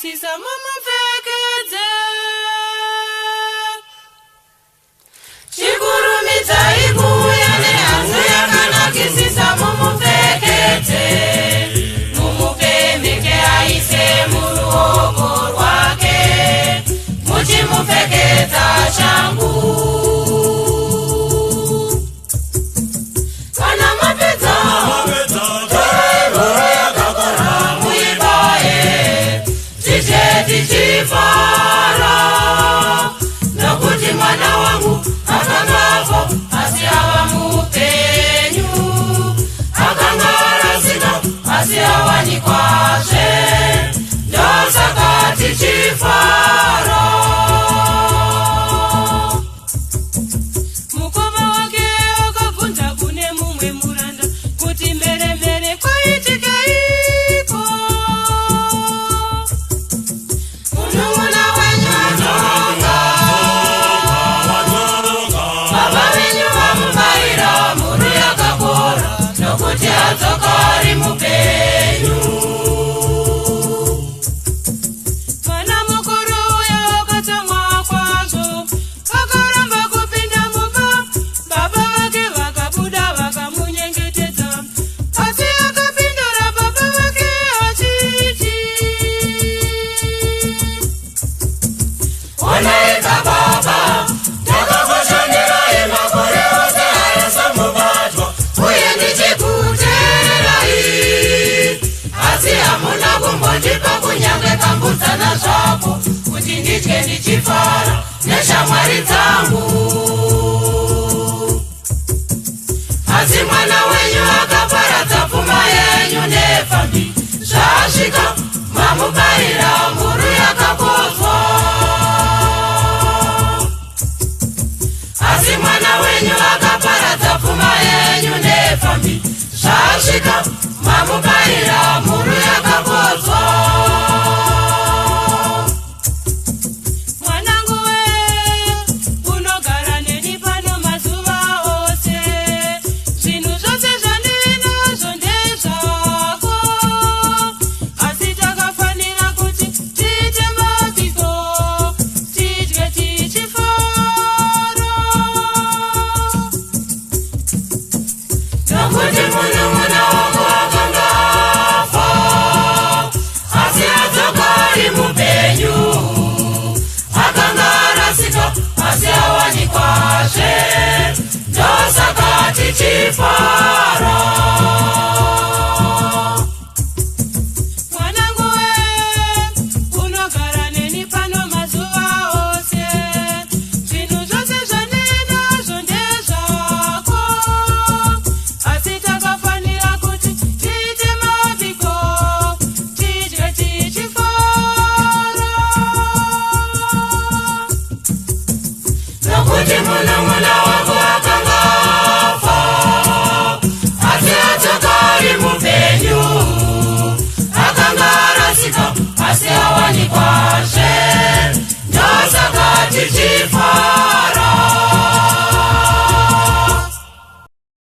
yakanakisisa mumupfekedze. Chikurumidzai kuuya nehanzu yakanakisisa mumupfekedze. Mumupemheke aise muruoko rwake, muchimupfekedza shangu. Kana mapedza tichifara, nokuti mwana wangu akangafo asi ava mupenyu, akanga arasika asi awanikwazve, ndosaka tichifara. Mukoma wake akabvunza kune mumwe muranda kuti mheremhere kwaitikeiko. Munun'una wenyu anonga, baba venyu vamubayira mhuru yakakora, nokuti adzoka ari mupenyu. Mwana mukuru uya akatsamwa kwazvo, akaramba kupinda mumba. Baba vake vakabuda vakamunyengetedza, asi akapindura baba vake achiti, onaika baba, ndakakushandirai makore ose aya samubatwa, uye ndichikuteerai, asi hamuna kumbondipa kunyange kambudzana zvako, kuti ndidye ndichifara neshamwari dzangu. Asi mwana wenyu akaparadza pfuma yenyu nepfambi, zvasvika mamubayira mhuru yakakodzwa. Asi mwana wenyu akaparadza pfuma yenyu nepfambi, zvasvika mamubayira mhuru yakakodzwa. Mwanangu we, unogara neni pano mazuva ose, zvinhu zvose zvandinazvo ndezvako, asi takafanira kuti tiite mabiko, tidye tichifara. Nokuti munun'una wako akanga afa, asi adzoka ari mupenyu, akanga arasika asi awanikwazve, ndosaka tichifara. Mwanangu we, unogara neni pano mazuva ose, zvinhu zvose zvandinazvo ndezvako, asi takafanira kuti tiite mabiko, tidye tichifara. Nokuti munun'una